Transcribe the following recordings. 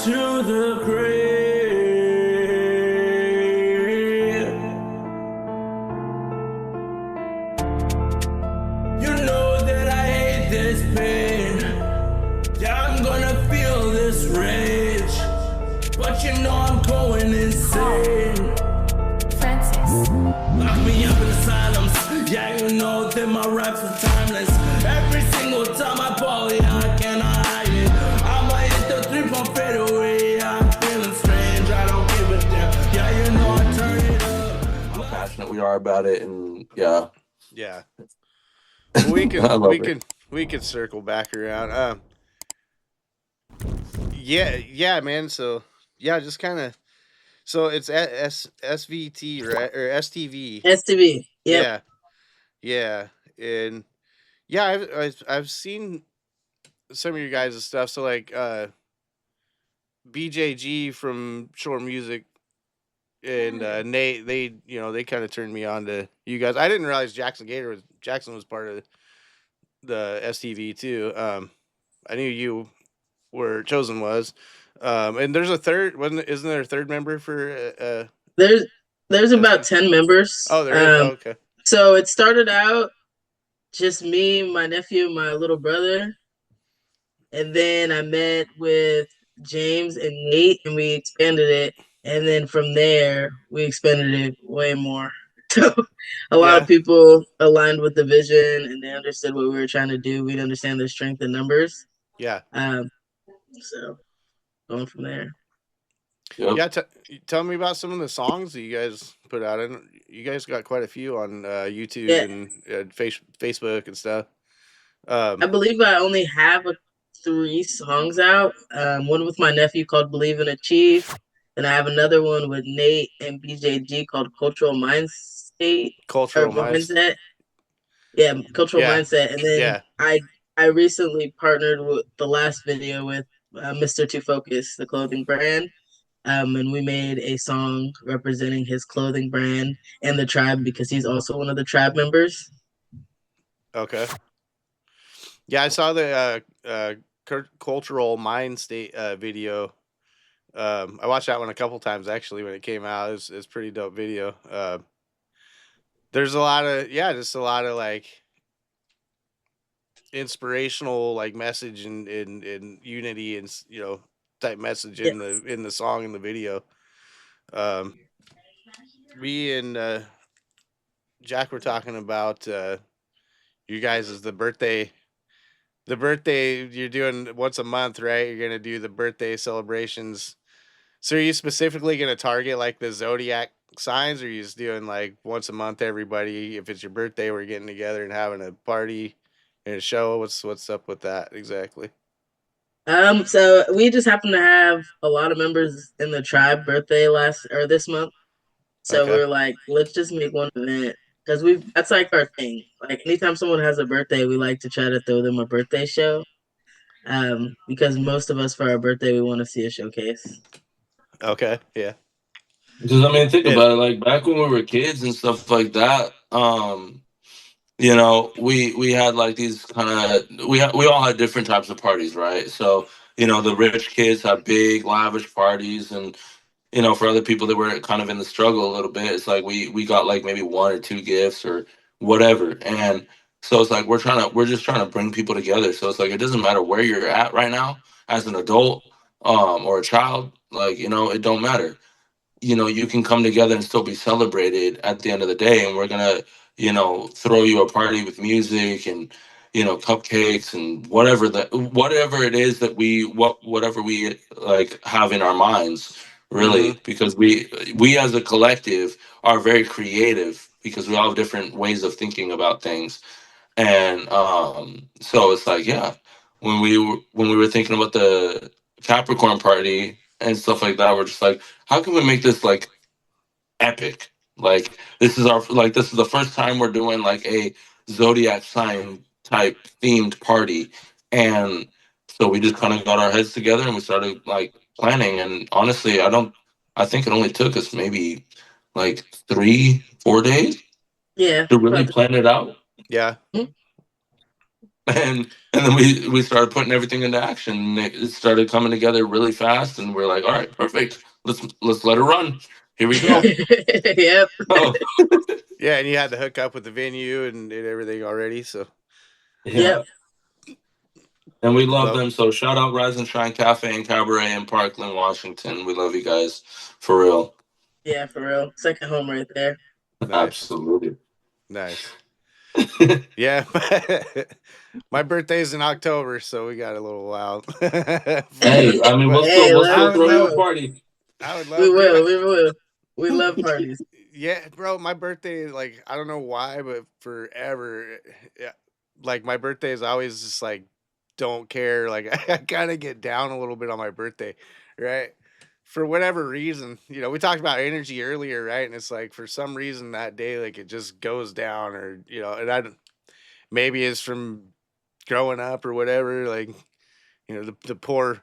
to the grave. You know that I hate this pain. Yeah, I'm gonna feel this rage. But you know I'm going insane. Lock me up in asylums. Yeah, you know that my raps are timeless. Every single time I ball, yeah, I cannot hide it. I'ma hit the 3-point fadeaway. Yeah, I'm feeling strange. I don't give a damn. Yeah, you know I turn it up. How passionate we are about it, and yeah, Yeah. Well, we I can love it. circle back around. Yeah, man. So yeah, just kind of. So it's SVT, right, or STV? STV. Yep. Yeah, yeah, and yeah, I've seen some of your guys' stuff. So like BJG from Shore Music and Nate, they kind of turned me on to you guys. I didn't realize Jackson was part of the STV too. I knew you were Chozen was. And there's a third, isn't there a third member for There's about STV? 10 members. Oh, there is. Oh, okay. So it started out just me, my nephew, my little brother, and then I met with James and Nate, and we expanded it. And then from there, we expanded it way more. So a lot of people aligned with the vision, and they understood what we were trying to do. We'd understand the strength in numbers. Yeah. So going from there. Yep. Yeah. Tell me about some of the songs that you guys put out. And you guys got quite a few on YouTube and Facebook and stuff. I believe I only have 3 songs out. One with my nephew called "Believe and Achieve." Then I have another one with Nate and BJG called "Cultural Mindset." Cultural Mindset. Yeah, Cultural Mindset. And then I recently partnered with the last video with Mr. To Focus, the clothing brand. And we made a song representing his clothing brand and the tribe because he's also one of the tribe members. Okay. Yeah, I saw the Cultural Mind State video. I watched that one a couple times actually when it came out. It's pretty dope video. There's a lot of just a lot of like inspirational like message and unity and type message in the song and the video. Me and Jack were talking about you guys is the birthday you're doing once a month, right? You're gonna do the birthday celebrations. So are you specifically gonna target like the zodiac signs, or are you just doing like once a month everybody, if it's your birthday, we're getting together and having a party and a show? What's up with that exactly? So we just happen to have a lot of members in the tribe birthday this month. So we're like, let's just make one event because that's like our thing. Like anytime someone has a birthday, we like to try to throw them a birthday show. Because most of us for our birthday we want to see a showcase. Okay, yeah. Because I mean, think about it. Like back when we were kids and stuff like that. We had like these kind of we all had different types of parties, right? So the rich kids had big lavish parties, and for other people that were kind of in the struggle a little bit, it's like we got like maybe 1 or 2 gifts or whatever, and so it's like we're just trying to bring people together. So it's like it doesn't matter where you're at right now as an adult or a child, like it don't matter. You can come together and still be celebrated at the end of the day. And we're gonna, throw you a party with music and, cupcakes and whatever it is that whatever we like have in our minds, really, because we as a collective are very creative because we all have different ways of thinking about things. And so it's like, yeah, when we were thinking about the Capricorn party and stuff like that, we're just like, how can we make this like epic? Like this is the first time we're doing like a zodiac sign type themed party. And so we just kind of got our heads together and we started like planning. And honestly, I think it only took us maybe like 3-4 days to really plan it out. Yeah. And then we started putting everything into action. And it started coming together really fast, and we're like, all right, perfect. Let's let it run. Here we Yeah. go. Yep. Oh, Yeah, and you had to hook up with the venue and did everything already. So yeah. Yep. And we love love. them. So shout out Rise and Shine Cafe and Cabaret in Parkland, Washington. We love you guys for real. Yeah, for real. Second home right there. Nice, Absolutely. nice. Yeah, my birthday's in October, so we got a little while. Hey, I mean, But Hey, we'll let I still us would throw you a love, know. party. I would We love, dude. will. We will. We love parties. Yeah, bro, my birthday, like, I don't know why, but forever, yeah, like, my birthday is always just like, don't care. Like, I kind of get down a little bit on my birthday, right? For whatever reason, we talked about energy earlier, right? And it's like, for some reason that day, like, it just goes down, or, and maybe it's from growing up or whatever. Like, the poor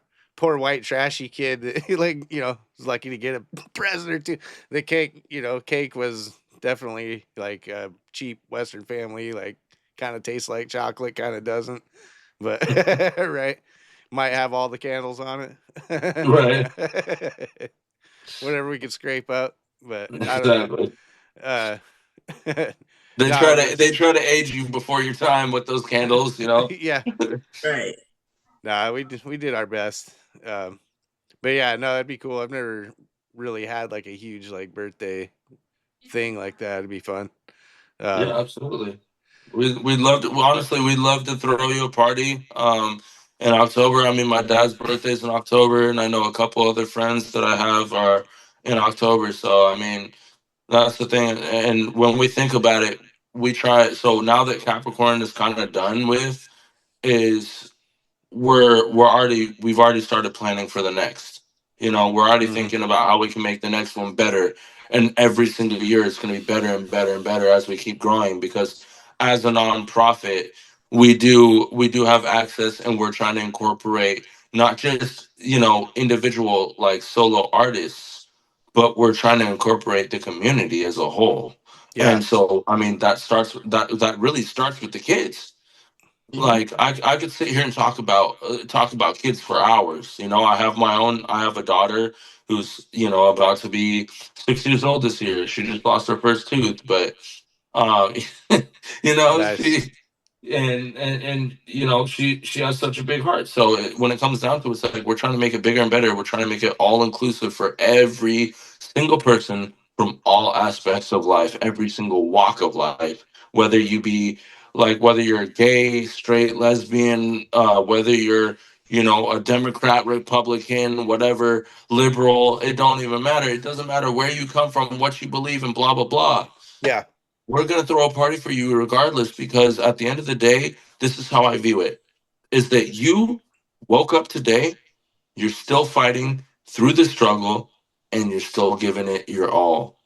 white trashy kid that like, was lucky to get a present or two. The cake was definitely like a cheap Western family, like kind of tastes like chocolate, kind of doesn't. But right. Might have all the candles on Right. it. Whatever we could scrape up. But I don't know. Exactly. Uh They no, try but to they try to age you before your time with those candles, you know. yeah. Right. No, we did our best. Um But yeah, no, that'd be cool. I've never really had like a huge like birthday thing like that. It'd be fun. Yeah, Um, absolutely. We'd love to, well, honestly, we'd love to throw you a party in October. I mean, my dad's birthday's in October, and I know a couple other friends that I have are in October. So I mean, that's the thing. And when we think about it, we try. So now that Capricorn is kind of done with, is we've already started planning for the next. You know, we're already mhm. thinking about how we can make the next one better. And every single year it's going to be better and better and better as we keep growing, because as a nonprofit, we do have access, and we're trying to incorporate not just, individual like solo artists, but we're trying to incorporate the community as a whole. Yeah, And so I mean, that really starts with the kids. Hmm. Like I could sit here and talk about kids for hours. I have a daughter who's about to be 6 years old this year. She just lost her first tooth, but um, nice. she and she has such a big heart. So when it comes down to it, it's like we're trying to make it bigger and better. We're trying to make it all inclusive for every single person from all aspects of life, every single walk of life, whether you be like whether you're gay, straight, lesbian, whether you're a Democrat, Republican, whatever, liberal. It don't even matter. It doesn't matter where you come from, what you believe, and blah blah blah. Yeah, We're going to throw a party for you regardless, because at the end of the day, this is how I view it, is that you woke up today, you're still fighting through the struggle, and you're still giving it your all.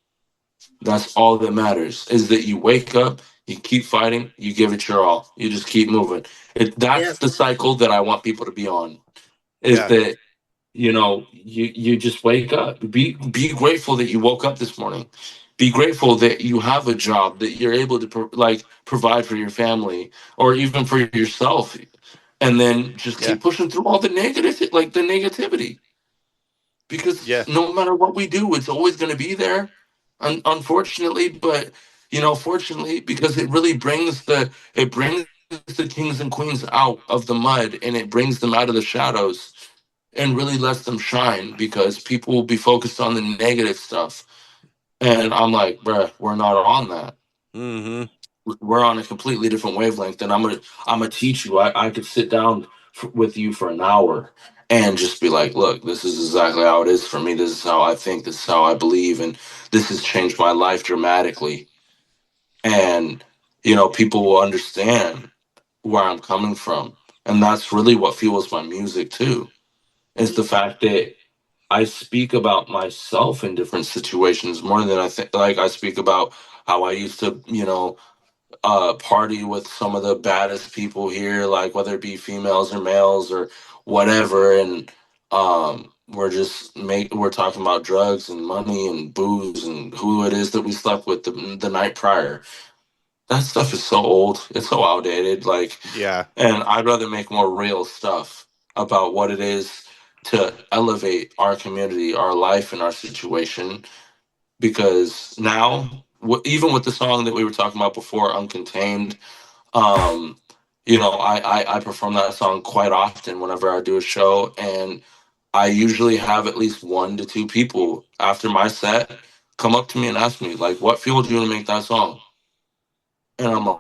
That's all that matters, is that you wake up, you keep fighting, you give it your all, you just keep moving. That's Yep. the cycle that I want people to be on, is yeah, that you just wake up, be grateful that you woke up this morning, be grateful that you have a job, that you're able to provide for your family or even for yourself, and then just yeah, keep pushing through all the negative, like the negativity, yeah, because no matter what we do, it's always going to be there, unfortunately. But fortunately, because it brings the kings and queens out of the mud, and it brings them out of the shadows and really lets them shine, because people will be focused on the negative stuff. And I'm like, bruh, we're not on that. mm-hmm. We're on a completely different wavelength. And I'm gonna teach you. I could sit down with you for an hour and just be like, look, this is exactly how it is for me. This is how I think. This is how I believe. And this has changed my life dramatically. And, people will understand where I'm coming from. And that's really what fuels my music too, is the fact that I speak about myself in different situations more than I think. Like I speak about how I used to, party with some of the baddest people here, like whether it be females or males or whatever, and we're talking about drugs and money and booze and who it is that we slept with the night prior. that stuff is so old. It's so outdated. Like, Yeah. and I'd rather make more real stuff about what it is to elevate our community, our life, and our situation. Because now, even with the song that we were talking about before, "Uncontained," um, I perform that song quite often whenever I do a show, and I usually have at least 1 to 2 people after my set come up to me and ask me, like, what fueled you to make that song? And I'm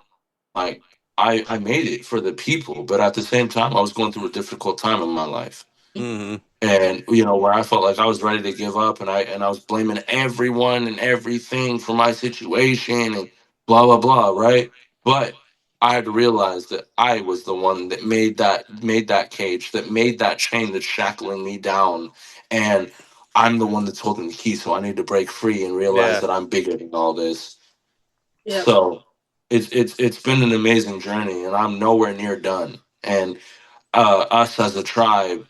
like, I made it for the people, but at the same time, I was going through a difficult time in my life. Mm-hmm. And where I felt like I was ready to give up, and I was blaming everyone and everything for my situation and blah blah blah, right? But I had to realize that I was the one that made that cage, that made that chain that's shackling me down, and I'm the one that's holding the key. So I need to break free and realize Yeah. that I'm bigger than all this. Yep. So it's been an amazing journey, and I'm nowhere near done. And us as a tribe,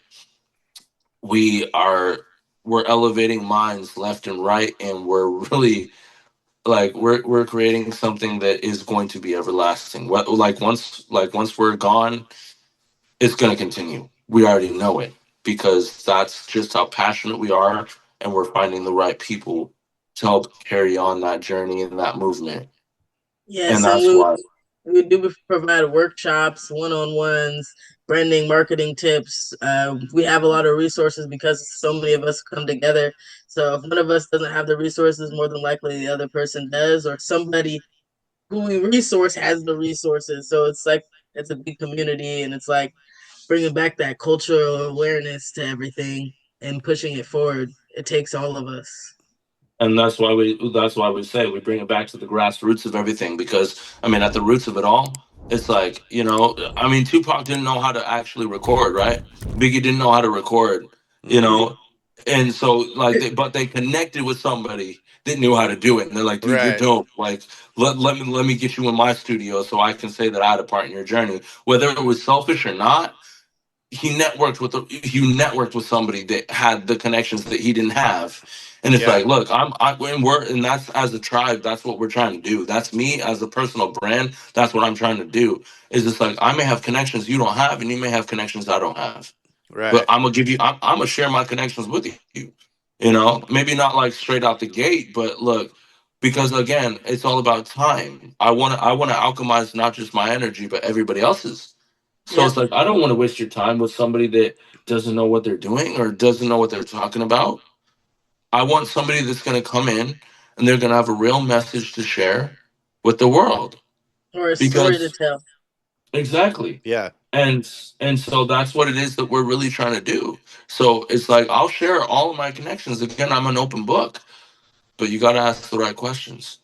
we are we're elevating minds left and right, and we're really like we're creating something that is going to be everlasting. What once we're gone, it's going to continue. We already know it because that's just how passionate we are, and we're finding the right people to help carry on that journey and that movement. And Yes, and that's why. we do provide workshops, one-on-ones, branding, marketing tips. We have a lot of resources because so many of us come together. So if one of us doesn't have the resources, more than likely the other person does, or somebody who we resource has the resources. So it's like it's a big community, and it's like bringing back that cultural awareness to everything and pushing it forward. It takes all of us. And that's why we say we bring it back to the grassroots of everything, because I mean, at the roots of it all, it's like, I mean, Tupac didn't know how to actually record, right? Biggie didn't know how to record, you Mm-hmm. know and so, like, they connected with somebody that knew how to do it, and they're like, dude, you're Right. dope. Like, let me get you in my studio so I can say that I had a part in your journey, whether it was selfish or not. He networked with somebody that had the connections that he didn't have. And it's Yeah. like, look, and that's, as a tribe, that's what we're trying to do. That's me as a personal brand. That's what I'm trying to do. Is it's like, I may have connections you don't have, and you may have connections I don't have, but Right. I'm gonna share my connections with you. Maybe not like straight out the gate, but look, because again, it's all about time. I want to alchemize not just my energy, but everybody else's. So Yep. it's like, I don't want to waste your time with somebody that doesn't know what they're doing or doesn't know what they're talking about. I want somebody that's going to come in and they're going to have a real message to share with the world. Or a story to Because tell. exactly. Yeah. And so that's what it is that we're really trying to do. So it's like, I'll share all of my connections. Again, I'm an open book, but you got to ask the right questions.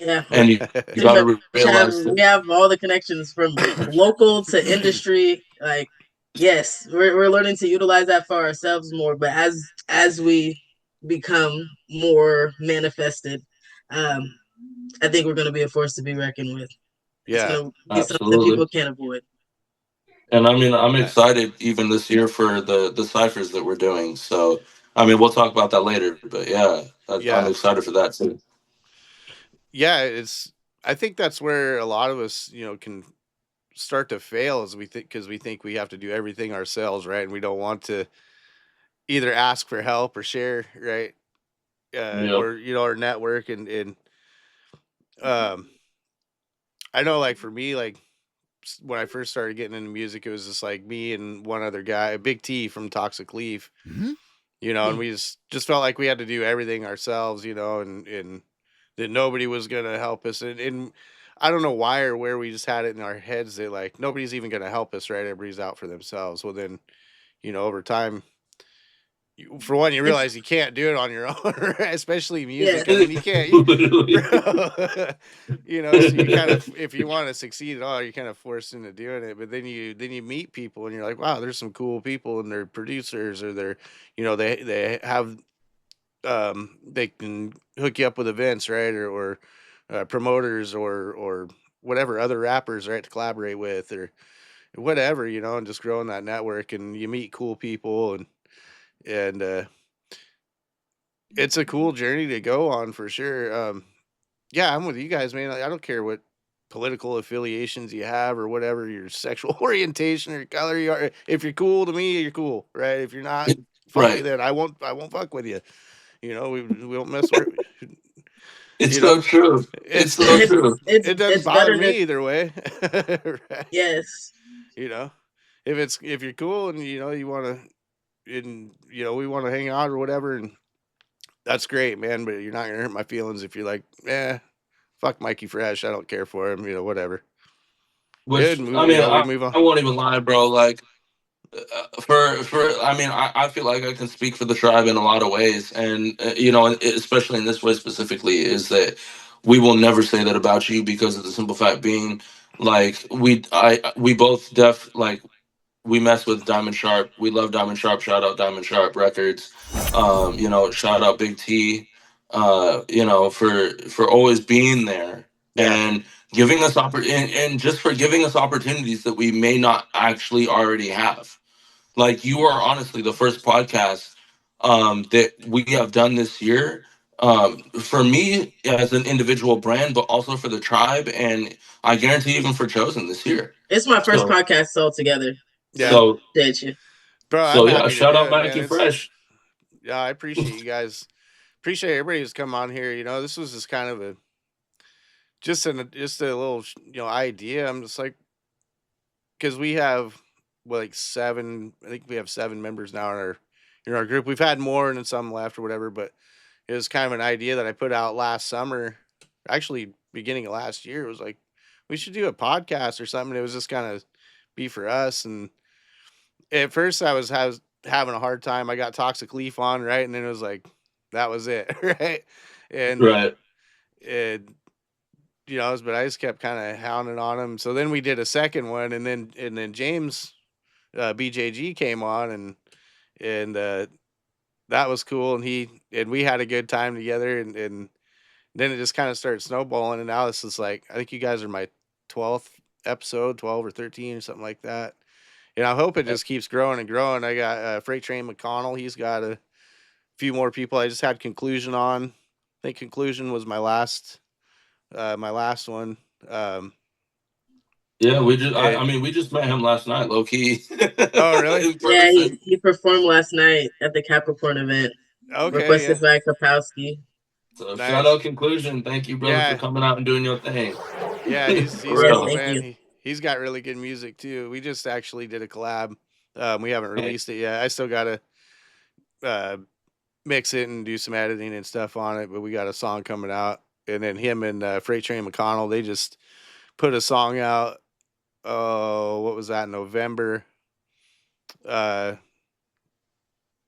Yeah, And we you got pretty to much have realize we that. have all the connections from local to industry. Like, yes, we're learning to utilize that for ourselves more. But as we become more manifested, um, I think we're going to be a force to be reckoned with. It's Yeah. going to be something that Absolutely. people can't avoid. And I mean, I'm Uh, excited even this year for the ciphers that we're doing. So, I mean, we'll talk about that later. But yeah, I'm yeah. excited for that too. Yeah. I think that's where a lot of us, can start to fail, as we think, because we think we have to do everything ourselves, right? And we don't want to either ask for help or share, right? Yep. Or or network, and um, I know, like, for me, like, when I first started getting into music, it was just like me and one other guy, Big T from Toxic Leaf, and Hmm. we just felt like we had to do everything ourselves, and that nobody was gonna help us, and I don't know why or where we just had it in our heads that, like, nobody's even gonna help us, right? Everybody's out for themselves. Well, then, over time, for one, you It's realize you can't do it on your own, right? Especially yeah, music. I mean, you can't, bro. Literally. So you kind of, if you want to succeed at all, you're kind of forced into doing it. But then you meet people, and you're like, wow, there's some cool people, and they're producers, or they're, they have, they can hook you up with events, right? Or promoters, or whatever, other rappers, right, to collaborate with, or whatever, and just growing that network, and you meet cool people, and it's a cool journey to go on, for sure. Yeah, I'm with you guys, man. I don't care what political affiliations you have or whatever your sexual orientation or color you are. If you're cool to me, you're cool, right? If you're not, fuck you. Right. Then I won't fuck with you. We don't mess with. It's You know, so true. It's it's so it's true. it doesn't it's bother better to me either way, right? yes. You know, if you're cool and you want to, and we want to hang out or whatever, and that's great, man. But you're not gonna hurt my feelings if you're like, fuck Mikey Fresh. I don't care for him. Whatever. Good. Which I Move. mean, We move on. I won't even lie, bro. Like for I mean, I feel like I can speak for the tribe in a lot of ways, and especially in this way specifically, is that we will never say that about you because of the simple fact being, like we both like we mess with Diamond Sharp. We love Diamond Sharp. Shout out Diamond Sharp Records. Shout out Big T. For always being there Yeah. and giving us and just for giving us opportunities that we may not actually already have. Like you are honestly the first podcast that we have done this year. For me as an individual brand, but also for the tribe, and I guarantee even for Chosen this year. It's my first So, podcast altogether. Yeah. So so appreciate you. Bro, I'm So yeah, happy to shout do out it, man. Mikey Fresh. Yeah, I appreciate you guys. Appreciate everybody who's come on here. This was just kind of just a little idea. I'm just like, because we have like seven. I think we have 7 members now in our group. We've had more and then some left or whatever, but it was kind of an idea that I put out last summer. Actually, beginning of last year, it was like we should do a podcast or something. It was just kind of be for us. And at first, I was having a hard time. I got Toxic Leaf on, right, and then it was like that was it, right? And Right. it, but I just kept kind of hounding on him. So then we did a second one, and then James BJG came on, and that was cool, and we had a good time together, and then it just kind of started snowballing, and now this is like I think you guys are my 12th episode, 12 or 13 or something like that. And I hope it just keeps growing and growing. I got Freight Train McConnell. He's got a few more people. I just had Conclusion on. I think Conclusion was my last one. Um, Yeah, I and mean, we just met him last night, low key, oh, really? in Yeah, person. he performed last night at the Capricorn event, Okay, requested yeah, by Kapowski. So shout nice. out Conclusion. Thank you, brother, for Yeah, coming out and doing your thing. yeah. He's For he's Yes, cool, real. thank man. you. He's got really good music too. We just actually did a collab. We haven't Hey, released it yet. I still gotta uh, mix it and do some editing and stuff on it, but we got a song coming out. And then him and Freight Train McConnell, they just put a song out. Oh, what was that? November. Uh,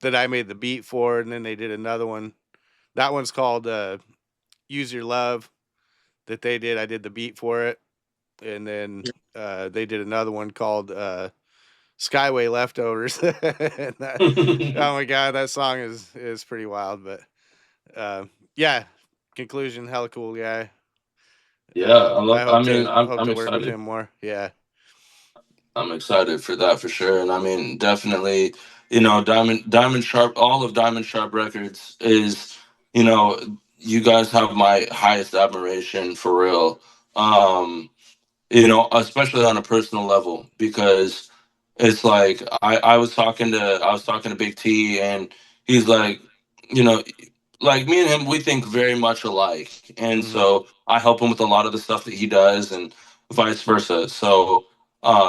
that I made the beat for, and then they did another one. That one's called "Use Your Love." That they did. I did the beat for it, and then they did another one called "Skyway Leftovers." And oh my god, that song is pretty wild. But yeah, Conclusion, hella cool guy. yeah, I I love. I hope mean, to I'm hope I'm to work with excited. him more. Yeah, I'm excited for that for sure. And I mean, definitely, Diamond Sharp, all of Diamond Sharp Records is, you guys have my highest admiration for real. Um, especially on a personal level, because it's like I was talking to Big T, and he's like, you know, like me and him, we think very much alike, and hmm so I help him with a lot of the stuff that he does, and vice versa. So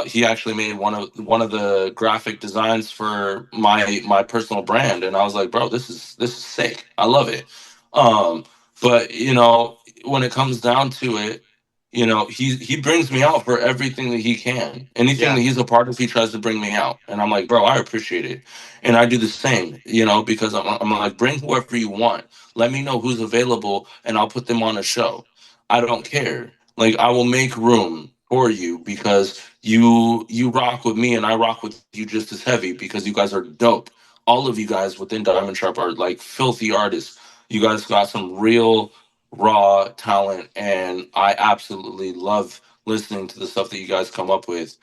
he actually made one of the graphic designs for my personal brand, and I was like, bro, this is sick. I love it. But when it comes down to it, he brings me out for everything that he can. Anything yeah, that he's a part of, he tries to bring me out, and I'm like, bro, I appreciate it, and I do the same, because I'm like, bring whoever you want. Let me know who's available, and I'll put them on a show. I don't care. Like, I will make room for you because you rock with me, and I rock with you just as heavy because you guys are dope. All of you guys within Diamond Sharp are like filthy artists. You guys got some real raw talent, and I absolutely love listening to the stuff that you guys come up with.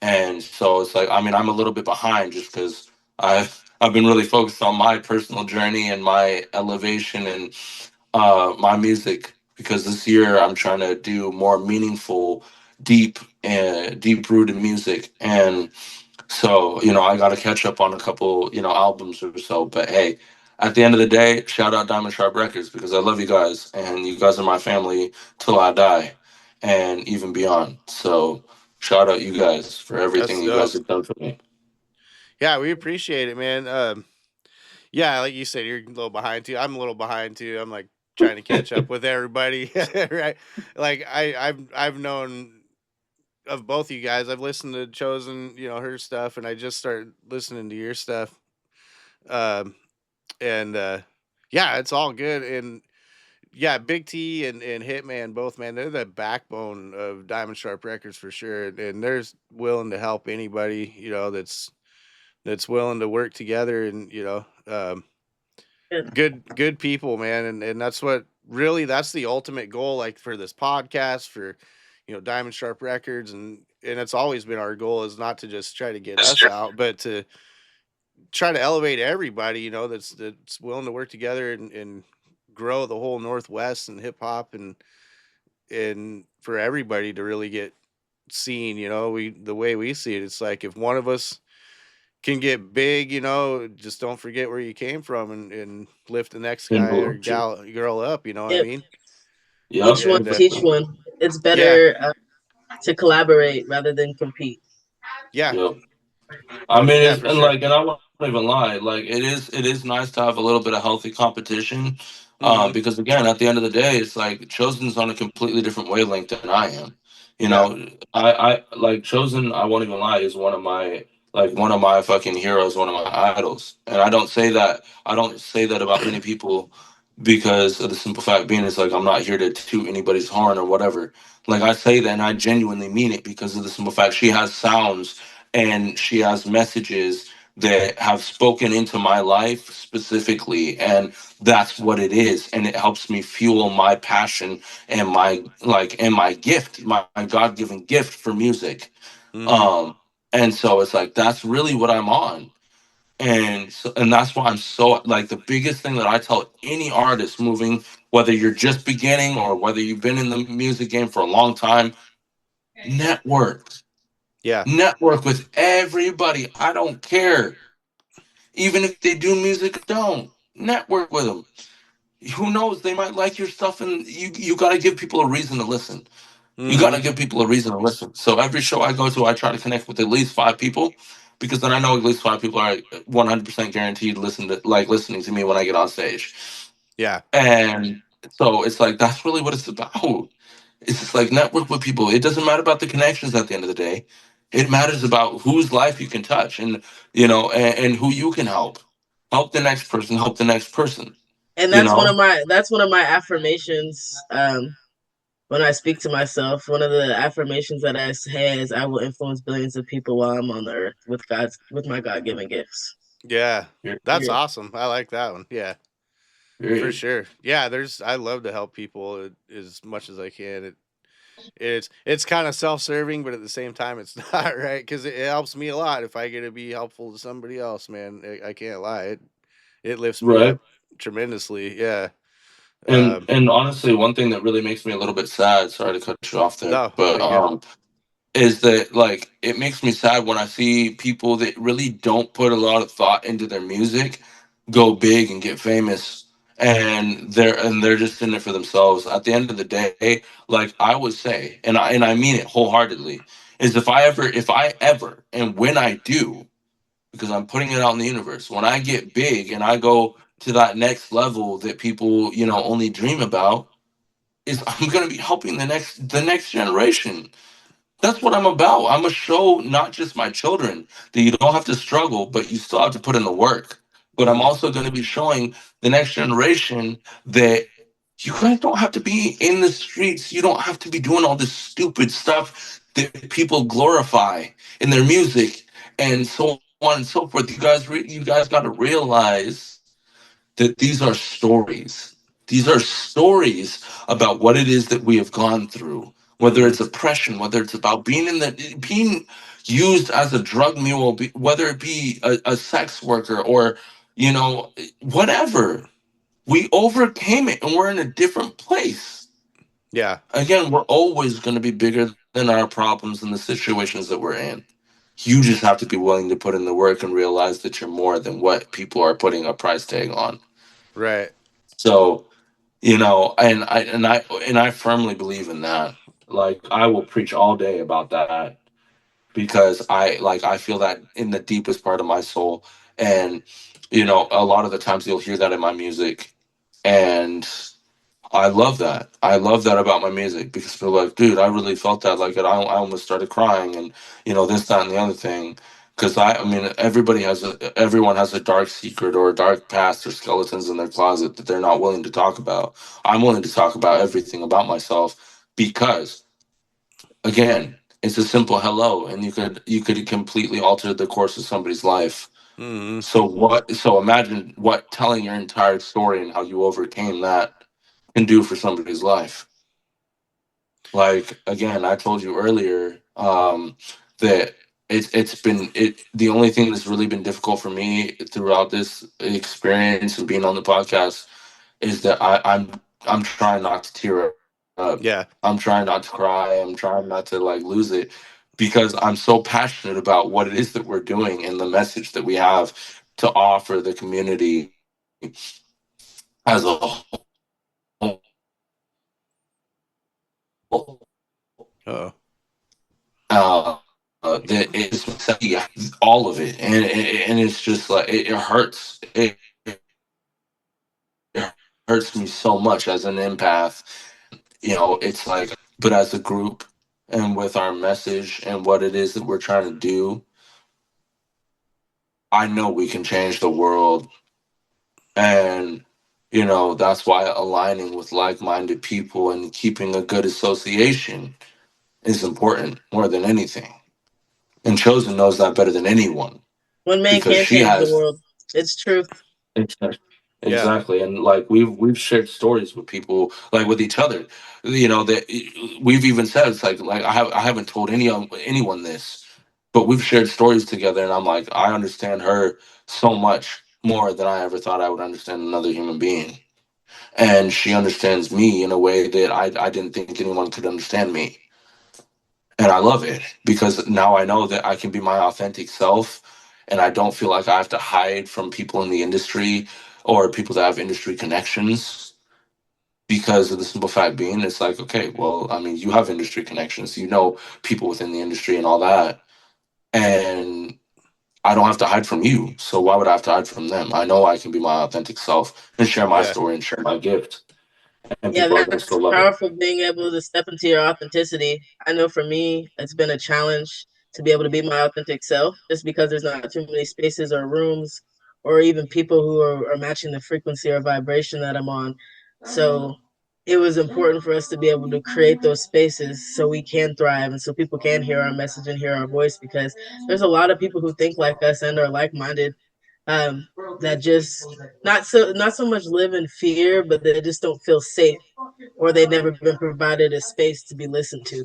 And so it's like, I mean, I'm a little bit behind just because I've been really focused on my personal journey and my elevation and my music because this year I'm trying to do more meaningful, deep rooted music. And so, I got to catch up on a couple, albums or so. But hey, at the end of the day, shout out Diamond Sharp Records because I love you guys and you guys are my family till I die and even beyond. So, shout out you guys for everything That's you guys dope. have done for me. Yeah, we appreciate it, man. Yeah, like you said, you're a little behind too. I'm a little behind too. I'm like trying to catch up with everybody, right? Like I've known of both you guys. I've listened to Chosen, her stuff, and I just started listening to your stuff. Um, and yeah, it's all good. And yeah, Big T and Hitman both, man, they're the backbone of Diamond Sharp Records for sure. And they're willing to help anybody, that's willing to work together and Yeah. good people, man. And that's what really that's the ultimate goal, like for this podcast, for Diamond Sharp Records, and it's always been our goal is not to just try to get us out, but to try to elevate everybody, that's willing to work together and grow the whole Northwest and hip hop, and for everybody to really get seen. We the way we see it, it's like if one of us can get big, just don't forget where you came from, and lift the next guy or Simple. girl up. You know what I Yep. mean? Yep. Each one And teach one. It's yeah, better to collaborate rather than compete. yeah, Yep. I mean, yeah, it's for and sure. like, and I won't even lie. Like, it is nice to have a little bit of healthy competition, Hmm. because again, at the end of the day, it's like Chosen's on a completely different wavelength than I am. You Yeah. know, I like Chosen. I won't even lie. Is one of my fucking heroes, one of my idols, and I don't say that. I don't say that about many people because of the simple fact being, it's like I'm not here to toot anybody's horn or whatever. Like I say that, and I genuinely mean it because of the simple fact she has sounds and she has messages that have spoken into my life specifically, and that's what it is, and it helps me fuel my passion and my gift, my god-given gift for music. Hmm. um and so it's like that's really what I'm on. And that's why I'm so, like, the biggest thing that I tell any artist moving, whether you're just beginning or whether you've been in the music game for a long time, network. Yeah. Network with everybody. I don't care. Even if they do music or don't. Network with them. Who knows? They might like your stuff, and you got to give people a reason to listen. You got Hmm. to give people a reason to listen. So every show I go to, I try to connect with at least 5 people, because then I know at least 5 people are 100% guaranteed listening to me when I get on stage. Yeah. And so it's like that's really what it's about. It's just like network with people. It doesn't matter about the connections at the end of the day. It matters about whose life you can touch, and who you can help. Help the next person, help the next person. And You know? that's one of my affirmations. When I speak to myself, one of the affirmations that I say is I will influence billions of people while I'm on the earth with my God given gifts. Yeah. That's Period. awesome. I like that one. Yeah, for Period. sure. Yeah, I love to help people as much as I can. It's kind of self-serving, but at the same time, it's not, right, because it helps me a lot if I get to be helpful to somebody else. Man, I can't lie. It lifts me Right. up tremendously. Yeah. And honestly, one thing that really makes me a little bit sad, sorry to cut you off there, No, but you're good. is that, like, it makes me sad when I see people that really don't put a lot of thought into their music go big and get famous, and they're just in it for themselves. At the end of the day, like I would say, and I mean it wholeheartedly, is if I ever and when I do, because I'm putting it out in the universe, when I get big and I go to that next level that people, only dream about, is I'm going to be helping the next generation. That's what I'm about. I'm a show not just my children that you don't have to struggle, but you still have to put in the work. But I'm Hmm. also going to be showing the next generation that you guys don't have to be in the streets. You don't have to be doing all this stupid stuff that people glorify in their music and so on and so forth. You guys got to realize that these are stories. These are stories about what it is that we have gone through, whether Hmm. it's oppression, whether it's about being used as a drug mule, whether it be a sex worker or you know whatever. We overcame it, and we're in a different place. Yeah. Again, we're always going to be bigger than our problems and the situations that we're in. You just have to be willing to put in the work and realize that you're more than what people are putting a price tag on. Right. So, and I firmly believe in that. Like, I will preach all day about that because I feel that in the deepest part of my soul. And a lot of the times you'll hear that in my music, and I love that. I love that about my music because people are like, dude, I really felt that. Like, I almost started crying, and this, that, and the other thing. Because I mean, everyone has a dark secret or a dark past or skeletons in their closet that they're not willing to talk about. I'm willing to talk about everything about myself because, again, it's a simple hello, and you could completely alter the course of somebody's life. Hmm. So imagine what telling your entire story and how you overcame that can do for somebody's life. Like, again, I told you earlier, that the only thing that's really been difficult for me throughout this experience and being on the podcast is that I'm trying not to tear up. Yeah. I'm trying not to cry. I'm trying not to like lose it because I'm so passionate about what it is that we're doing and the message that we have to offer the community as a whole. Oh. uh, that it's all of it, and it's just like it hurts. It hurts me so much as an empath. It's like, but as a group and with our message and what it is that we're trying to do, I know we can change the world, and that's why aligning with like-minded people and keeping a good association is important more than anything. And Chosen knows that better than anyone One man because can she change the has. world. It's truth. Exactly. Yeah. Exactly. And like we've shared stories with people, like with each other. That we've even said it's like I haven't told anyone this, but we've shared stories together, and I'm like, I understand her so much more than I ever thought I would understand another human being. And she understands me in a way that I didn't think anyone could understand me. And I love it because now I know that I can be my authentic self, and I don't feel like I have to hide from people in the industry or people that have industry connections because of the simple fact being it's like, okay, well, I mean, you have industry connections, people within the industry and all that, and I don't have to hide from you, so why would I have to hide from them? I know I can be my authentic self and share my Yeah. story and share my gift, and Yeah, people are going to that's still love it. powerful being able to step into your authenticity. I know for me, it's been a challenge to be able to be my authentic self just because there's not too many spaces or rooms or even people who are matching the frequency or vibration that I'm on. So it was important for us to be able to create those spaces so we can thrive and so people can hear our message and hear our voice because there's a lot of people who think like us and are like-minded, um, that just not so much live in fear, but they just don't feel safe, or they've never been provided a space to be listened to.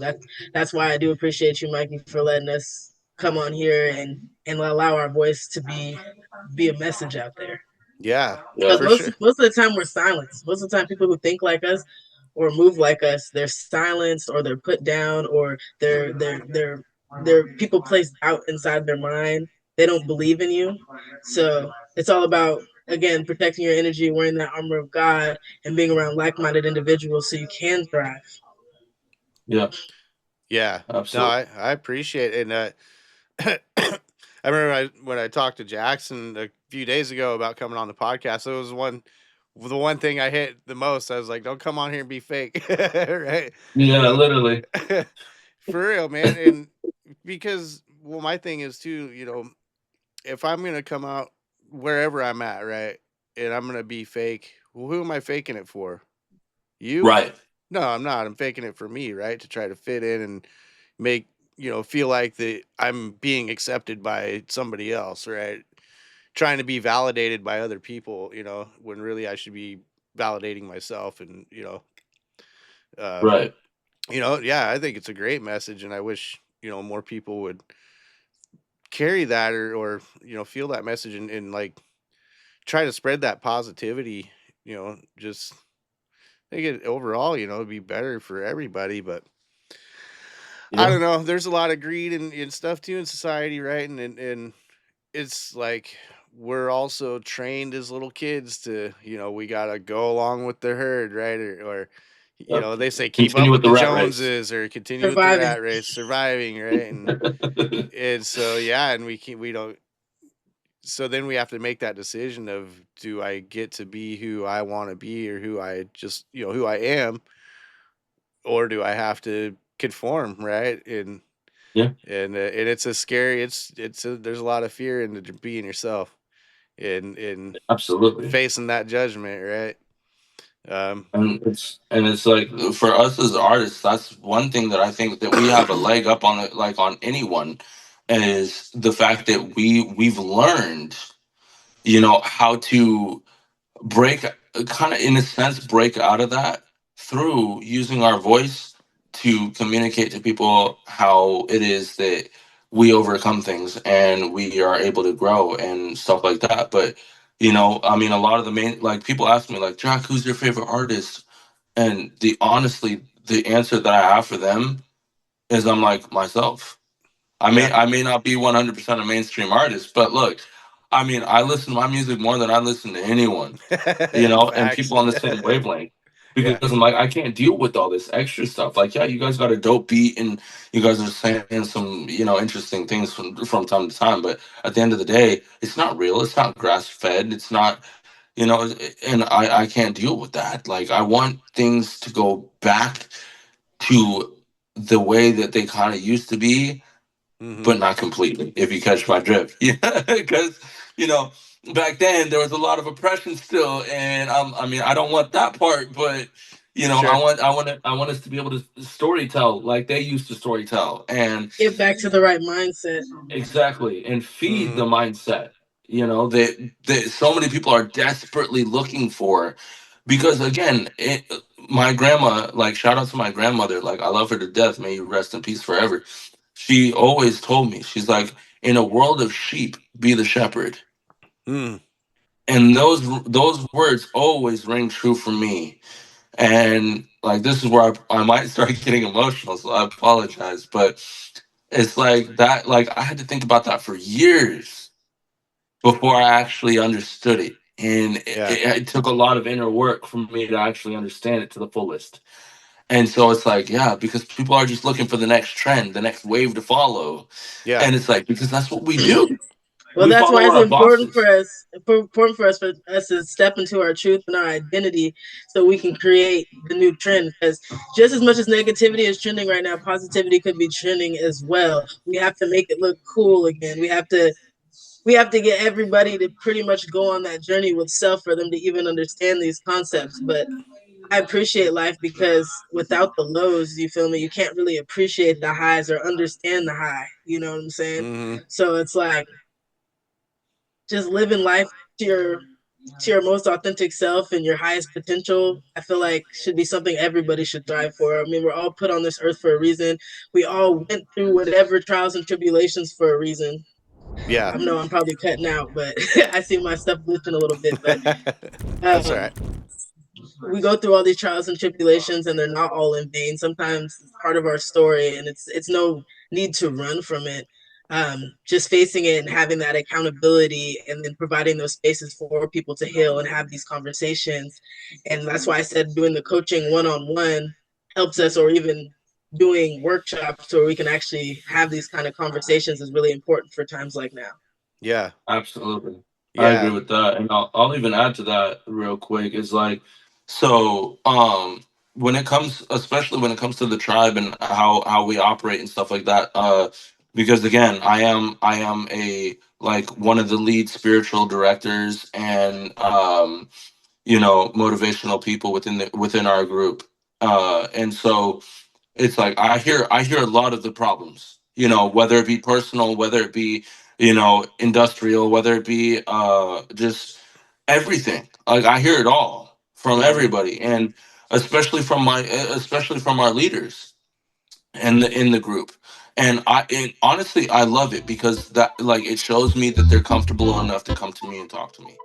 That's why I do appreciate you, Mikey, for letting us come on here and allow our voice to be a message out there. Yeah. Yeah. Because For sure. most of the time we're silenced. Most of the time, people who think like us or move like us, they're silenced or they're put down or they're people placed out inside their mind. They don't believe in you. So it's all about, again, protecting your energy, wearing that armor of God, and being around like-minded individuals so you can thrive. Yeah, Yeah. No, absolutely. I appreciate it. And I remember when I talked to Jackson a few days ago about coming on the podcast. It was the one thing I hit the most. I was like, "Don't come on here and be fake," right? Yeah, Uh, literally. for real, man. And because, well, my thing is too. If I'm gonna come out wherever I'm at, right, and I'm gonna be fake, well, who am I faking it for? You? Right. No, I'm not. I'm faking it for me, right, to try to fit in and make feel like that I'm being accepted by somebody else, right? Trying to be validated by other people, when really I should be validating myself. And uh, Right. yeah, I think it's a great message, and I wish more people would carry that, or feel that message, and like try to spread that positivity. Just think it overall, it'd be better for everybody. But I Yeah, don't know. There's a lot of greed and stuff too in society, right? And it's like we're also trained as little kids to, we gotta go along with the herd, right? Or yep. they say keep up Continue with with the the rat race. Joneses or continue with the Surviving. rat race, surviving, right? And so yeah, and we don't. So then we have to make that decision of, do I get to be who I want to be, or who I just, who I am, or do I have to conform, right? Yeah, And it's a scary, there's a lot of fear in being yourself, in absolutely. facing that judgment, right? Um, And it's like for us as artists, that's one thing that I think that we have a leg up on it, like on anyone, is the fact that we've learned, how to break, kind of in a sense break out of that through using our voice to communicate to people how it is that we overcome things and we are able to grow and stuff like that. But I mean, a lot of the main, like, people ask me like, Jack, who's your favorite artist? And the answer that I have for them is, I'm like, myself. I may yeah. I may not be 100% a mainstream artist, but look, I mean, I listen to my music more than I listen to anyone, and Facts. people on the same wavelength. Because Yeah. I'm like, I can't deal with all this extra stuff. Like, yeah, you guys got a dope beat and you guys are saying some, interesting things from time to time. But at the end of the day, it's not real. It's not grass fed. It's not, and I can't deal with that. Like, I want things to go back to the way that they kind of used to be, Hmm. but not completely, if you catch my drift. Yeah, because you know back then there was a lot of oppression still, and I mean, I don't want that part, but Sure. I want us to be able to story tell like they used to story tell, and Get back to the right mindset. exactly, and feed Hmm. the mindset. That so many people are desperately looking for, because again, my grandma, like, shout out to my grandmother, like, I love her to death, may you rest in peace forever. She always told me, she's like, in a world of sheep, be the shepherd. Mm. And those words always ring true for me. And like, this is where I might start getting emotional, so I apologize. But it's like that, like, I had to think about that for years before I actually understood it. And Yeah. it took a lot of inner work for me to actually understand it to the fullest. And so it's like, yeah, because people are just looking for the next trend, the next wave to follow. Yeah. And it's like, because that's what we do. Well, We that's why follow it's our important bosses. for us, for us to step into our truth and our identity, so we can create the new trend. Because just as much as negativity is trending right now, positivity could be trending as well. We have to make it look cool again. We have to get everybody to pretty much go on that journey with self for them to even understand these concepts. But I appreciate life because without the lows, you feel me, you can't really appreciate the highs or understand the high. You know what I'm saying? Hmm. So it's like just living life to your most authentic self and your highest potential. I feel like should be something everybody should strive for. I mean, we're all put on this earth for a reason. We all went through whatever trials and tribulations for a reason. Yeah. I know I'm probably cutting out, but I see my stuff glitching a little bit. But That's all um, right. we go through all these trials and tribulations, and they're not all in vain. Sometimes it's part of our story, and it's no need to run from it. Just facing it and having that accountability, and then providing those spaces for people to heal and have these conversations. And that's why I said doing the coaching one on one helps us, or even doing workshops where we can actually have these kind of conversations is really important for times like now. Yeah. Absolutely. I agree Yeah. with that. And I'll even add to that real quick. Is like, so when it comes, especially when it comes to the tribe and how we operate and stuff like that, because again, I am a, like, one of the lead spiritual directors and motivational people within our group. And so it's like, I hear a lot of the problems, whether it be personal, whether it be industrial, whether it be just everything. Like, I hear it all from Hmm. everybody, and especially from our leaders in the group. And honestly, I love it because that, like, it shows me that they're comfortable enough to come to me and talk to me.